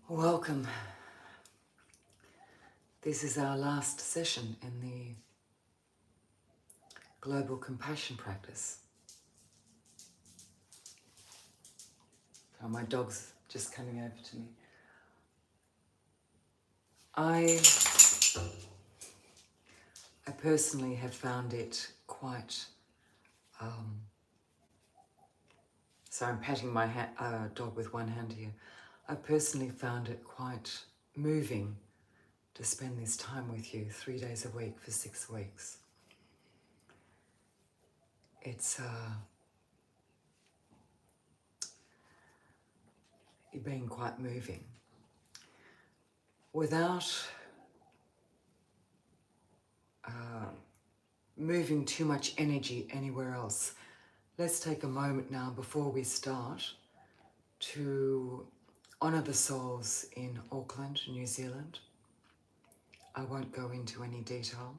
Welcome. This is our last session in the Global Compassion Practice. Oh, my dog's just coming over to me. I personally have found it quite... so I'm patting my dog with one hand here. I personally found it quite moving to spend this time with you 3 days a week for 6 weeks. It's been quite moving. Without moving too much energy anywhere else, let's take a moment now before we start to honour the souls in Auckland, New Zealand. I won't go into any detail,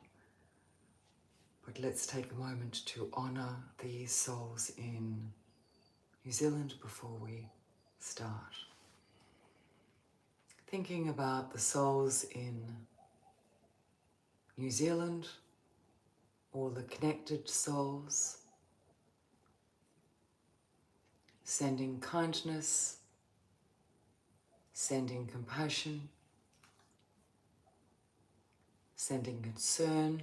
but let's take a moment to honour these souls in New Zealand before we start. Thinking about the souls in New Zealand, all the connected souls, sending kindness, sending compassion, sending concern,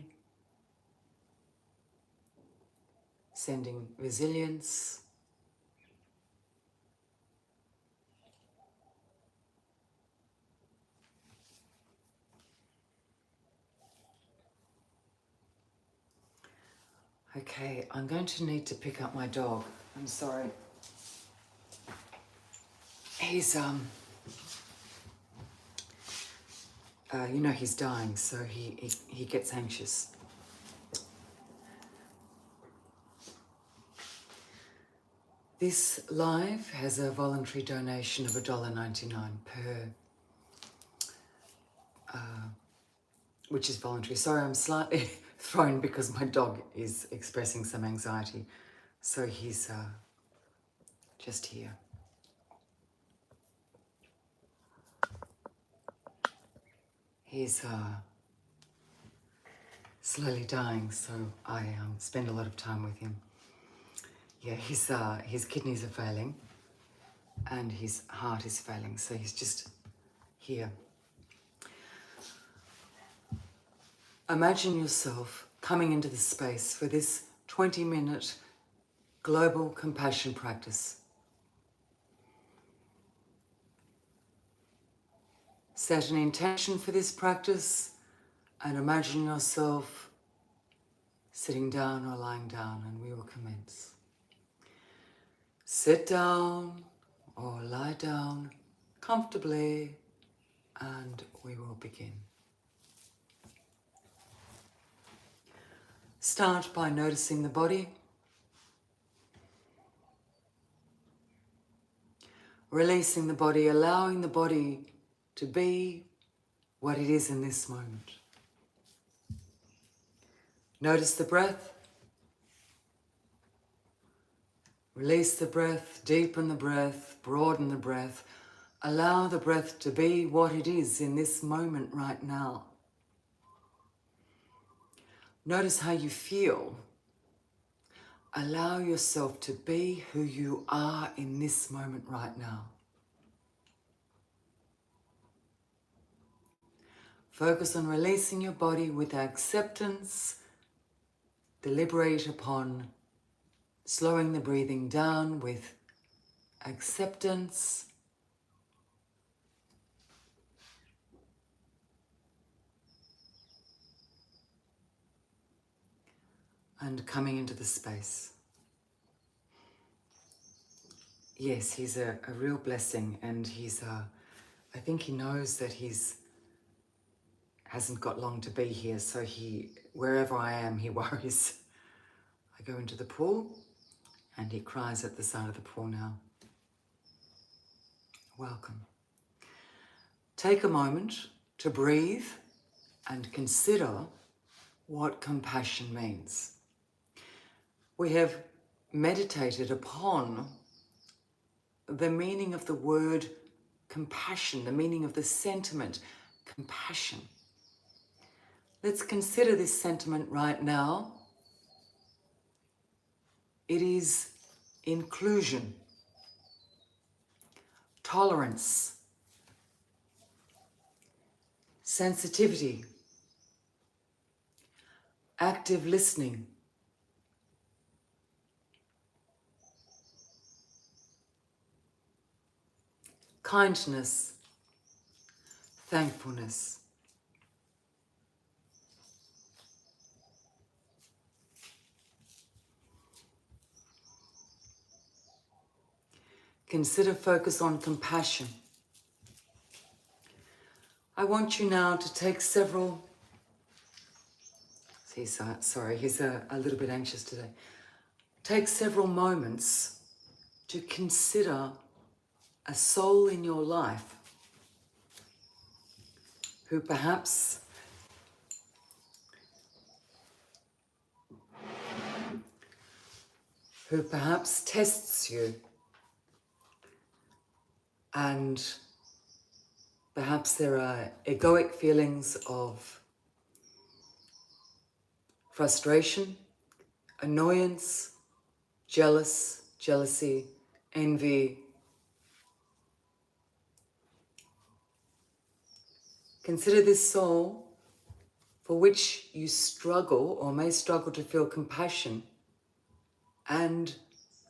sending resilience, okay, I'm going to need to pick up my dog. I'm sorry. He's, he's dying, so he gets anxious. This live has a voluntary donation of $1.99 per, which is voluntary. Sorry, I'm slightly thrown because my dog is expressing some anxiety, so he's just here. He's slowly dying, so I spend a lot of time with him. Yeah, his kidneys are failing and his heart is failing, so he's just here. Imagine yourself coming into this space for this 20-minute global compassion practice. Set an intention for this practice and imagine yourself sitting down or lying down, and we will commence. Sit down or lie down comfortably and we will begin. Start by noticing the body. Releasing the body, allowing the body to be what it is in this moment. Notice the breath. Release the breath, deepen the breath, broaden the breath. Allow the breath to be what it is in this moment right now. Notice how you feel. Allow yourself to be who you are in this moment right now. Focus on releasing your body with acceptance. Deliberate upon slowing the breathing down with acceptance. And coming into the space. Yes, he's a real blessing, and I think he knows that hasn't got long to be here, so wherever I am, he worries. I go into the pool and he cries at the side of the pool now. Welcome. Take a moment to breathe and consider what compassion means. We have meditated upon the meaning of the word compassion, the meaning of the sentiment, compassion. Let's consider this sentiment right now. It is inclusion, tolerance, sensitivity, active listening, kindness, thankfulness. Consider focus on compassion. I want you now to take several... Sorry, he's a little bit anxious today. Take several moments to consider a soul in your life who perhaps tests you, and perhaps there are egoic feelings of frustration, annoyance, jealousy, envy. Consider this soul for which you struggle or may struggle to feel compassion, and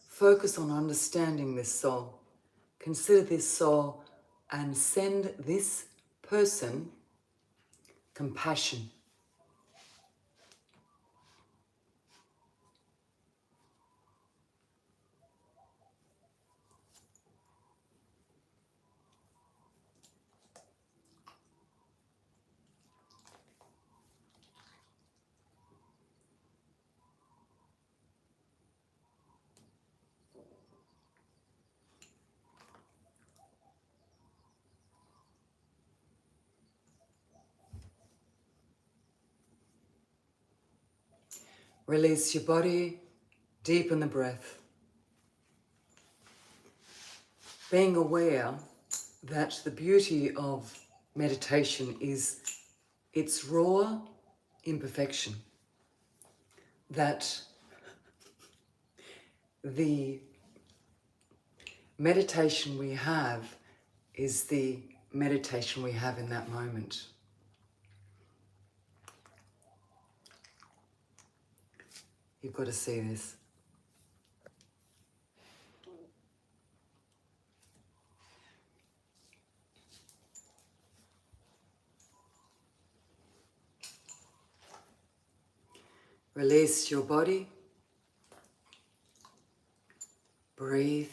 focus on understanding this soul. Consider this soul and send this person compassion. Release your body, deepen the breath. Being aware that the beauty of meditation is its raw imperfection. That the meditation we have is the meditation we have in that moment. You've got to see this. Release your body. Breathe.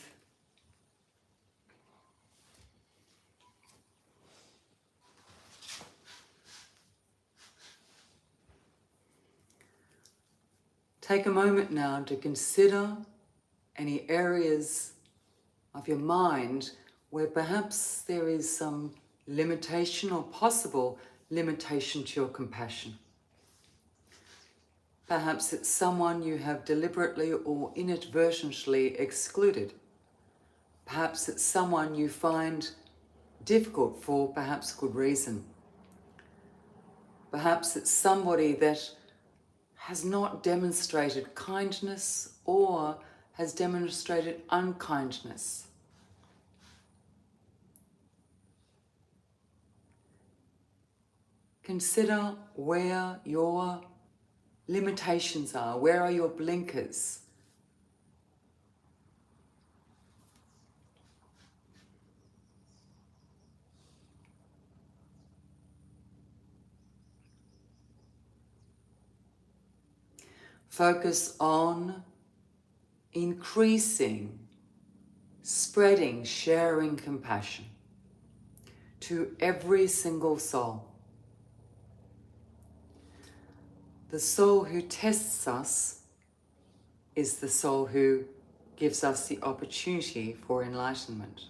Take a moment now to consider any areas of your mind where perhaps there is some limitation or possible limitation to your compassion. Perhaps it's someone you have deliberately or inadvertently excluded. Perhaps it's someone you find difficult for perhaps good reason. Perhaps it's somebody that has not demonstrated kindness or has demonstrated unkindness. Consider where your limitations are. Where are your blinkers? Focus on increasing, spreading, sharing compassion to every single soul. The soul who tests us is the soul who gives us the opportunity for enlightenment.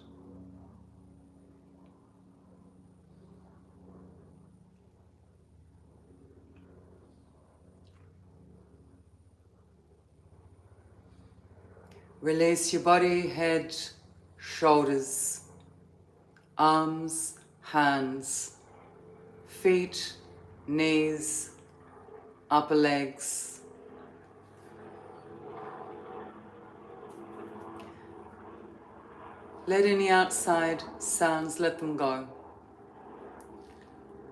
Release your body, head, shoulders, arms, hands, feet, knees, upper legs. Let any outside sounds, let them go.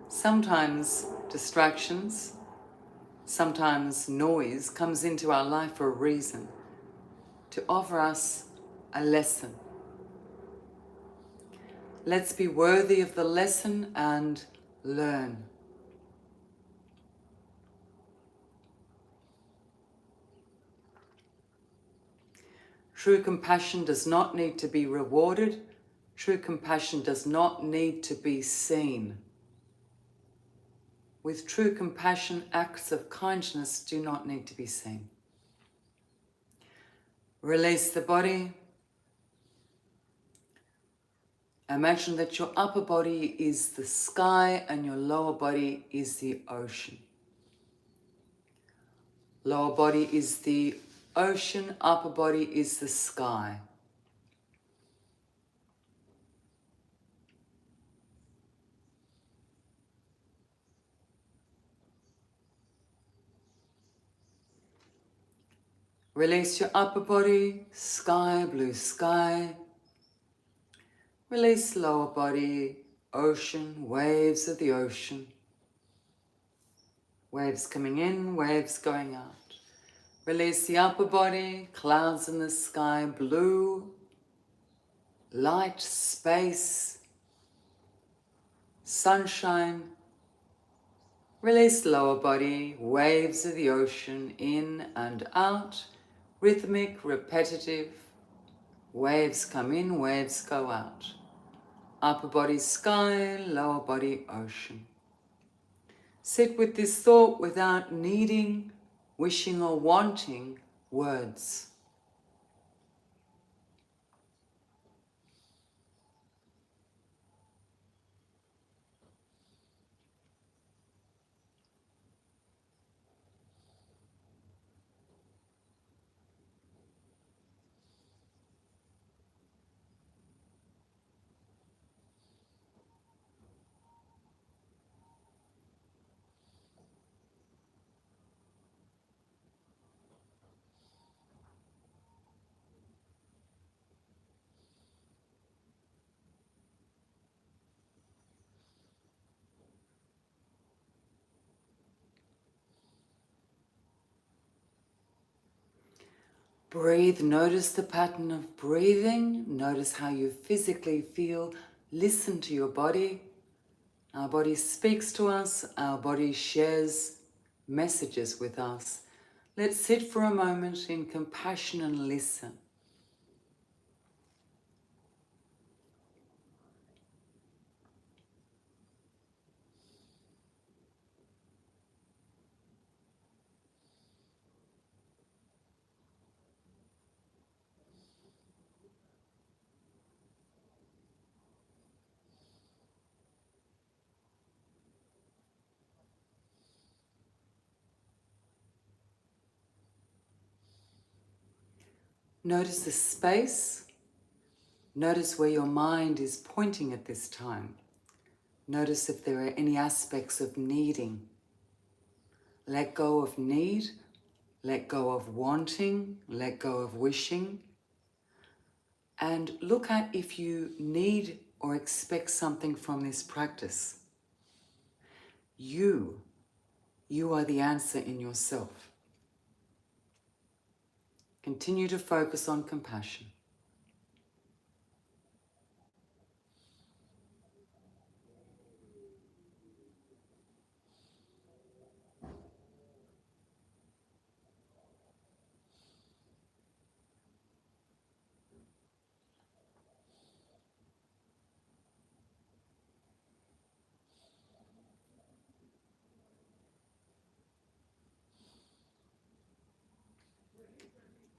Sometimes distractions, sometimes noise comes into our life for a reason, to offer us a lesson. Let's be worthy of the lesson and learn. True compassion does not need to be rewarded. True compassion does not need to be seen. With true compassion, acts of kindness do not need to be seen. Release the body. Imagine that your upper body is the sky and your lower body is the ocean. Lower body is the ocean, upper body is the sky. Release your upper body, sky, blue sky. Release lower body, ocean, waves of the ocean. Waves coming in, waves going out. Release the upper body, clouds in the sky, blue, light, space, sunshine. Release lower body, waves of the ocean, in and out, rhythmic, repetitive. Waves come in, waves go out. Upper body, sky, lower body, ocean. Sit with this thought without needing, wishing or wanting words. Breathe, notice the pattern of breathing, notice how you physically feel, listen to your body. Our body speaks to us, our body shares messages with us. Let's sit for a moment in compassion and listen. Notice the space. Notice where your mind is pointing at this time. Notice if there are any aspects of needing. Let go of need, let go of wanting, let go of wishing. And look at if you need or expect something from this practice. You are the answer in yourself. Continue to focus on compassion.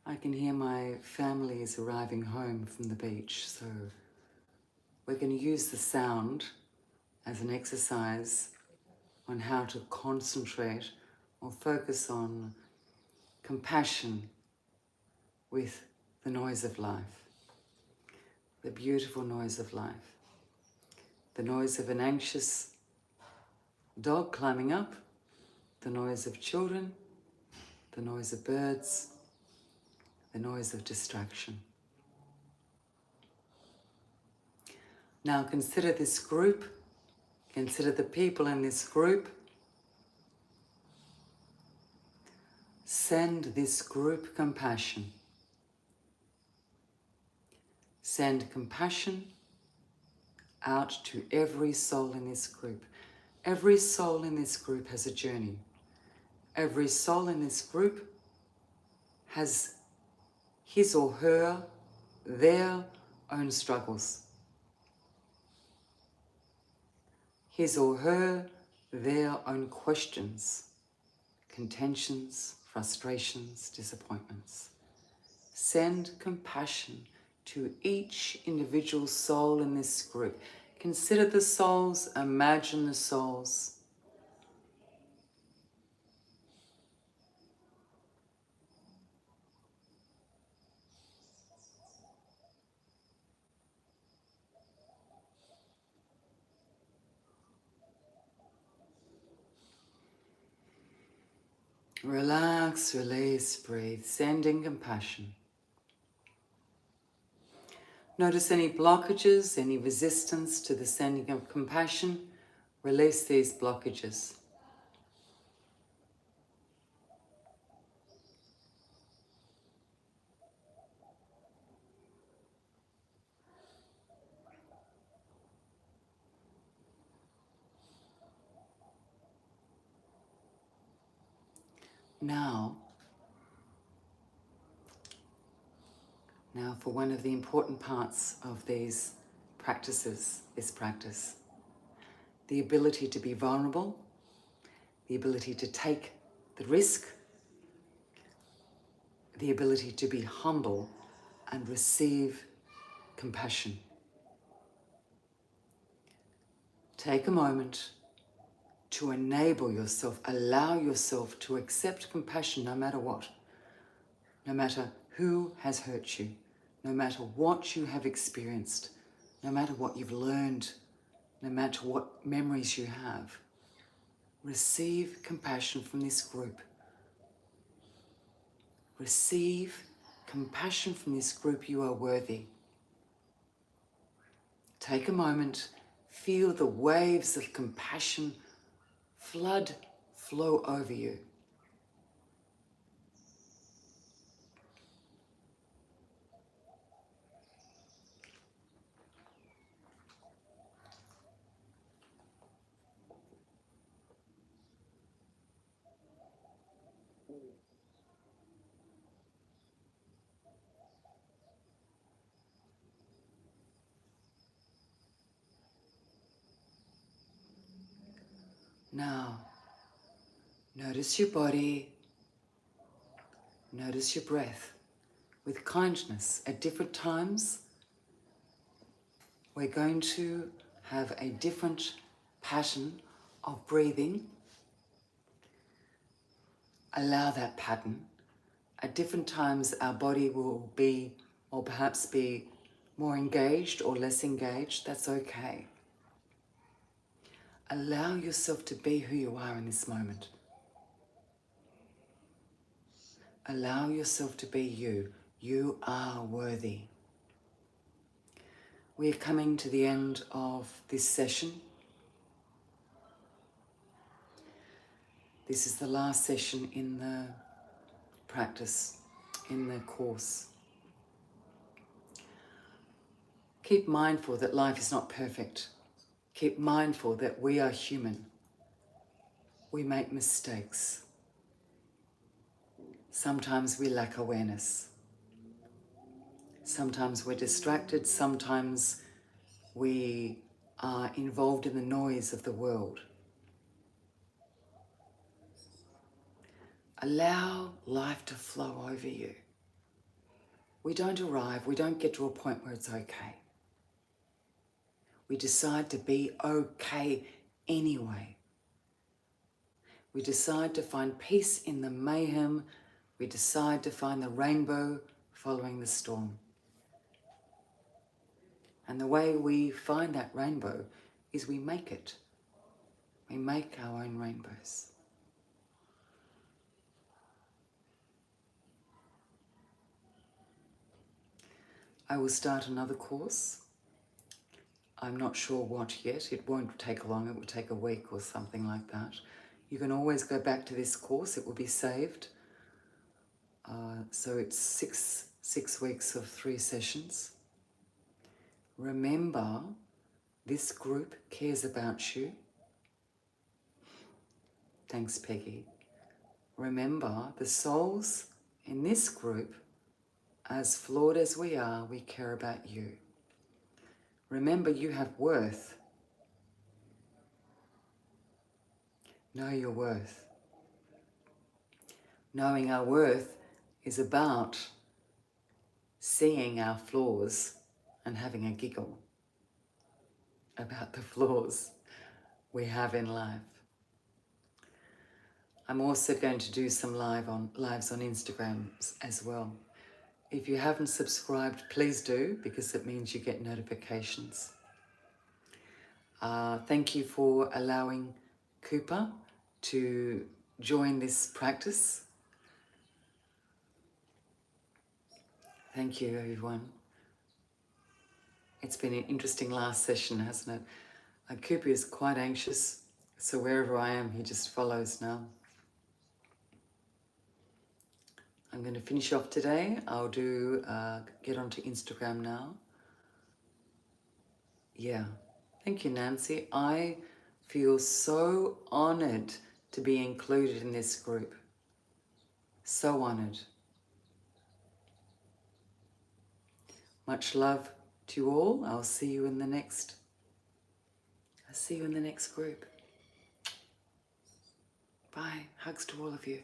I can hear my family is arriving home from the beach, so we're going to use the sound as an exercise on how to concentrate or focus on compassion with the noise of life, the beautiful noise of life. the noise of an anxious dog climbing up, the noise of children, the noise of birds, the noise of distraction. Now consider this group, consider the people in this group. Send this group compassion. Send compassion out to every soul in this group. Every soul in this group has a journey. Every soul in this group has his or her, their own struggles. His or her, their own questions, contentions, frustrations, disappointments. Send compassion to each individual soul in this group. Consider the souls, imagine the souls. Relax, release, breathe, sending compassion. Notice any blockages, any resistance to the sending of compassion. Release these blockages. Now for one of the important parts of these practices, this practice. The ability to be vulnerable, the ability to take the risk, the ability to be humble and receive compassion. Take a moment to enable yourself, allow yourself to accept compassion no matter what, no matter who has hurt you, no matter what you have experienced, no matter what you've learned, no matter what memories you have. Receive compassion from this group. Receive compassion from this group. You are worthy. Take a moment, feel the waves of compassion flow over you. Now, notice your body, notice your breath with kindness. At different times, we're going to have a different pattern of breathing. Allow that pattern. At different times, our body will be, or perhaps be, more engaged or less engaged. That's okay. Allow yourself to be who you are in this moment. Allow yourself to be you. You are worthy. We are coming to the end of this session. This is the last session in the practice, in the course. Keep mindful that life is not perfect. Keep mindful that we are human. We make mistakes. Sometimes we lack awareness. Sometimes we're distracted. Sometimes we are involved in the noise of the world. Allow life to flow over you. We don't arrive. We don't get to a point where it's okay. We decide to be okay anyway. We decide to find peace in the mayhem. We decide to find the rainbow following the storm. And the way we find that rainbow is we make it. We make our own rainbows. I will start another course. I'm not sure what yet. It won't take long. It will take a week or something like that. You can always go back to this course. It will be saved. So it's six weeks of 3 sessions. Remember, this group cares about you. Thanks, Peggy. Remember, the souls in this group, as flawed as we are, we care about you. Remember, you have worth. Know your worth. Knowing our worth is about seeing our flaws and having a giggle about the flaws we have in life. I'm also going to do some lives on Instagram as well. If you haven't subscribed, please do, because it means you get notifications. Thank you for allowing Cooper to join this practice. Thank you, everyone. It's been an interesting last session, hasn't it? Cooper is quite anxious, so wherever I am, he just follows now. I'm going to finish off today. I'll do get onto Instagram now. Yeah. Thank you, Nancy. I feel so honoured to be included in this group. So honoured. Much love to you all. I'll see you in the next group. Bye. Hugs to all of you.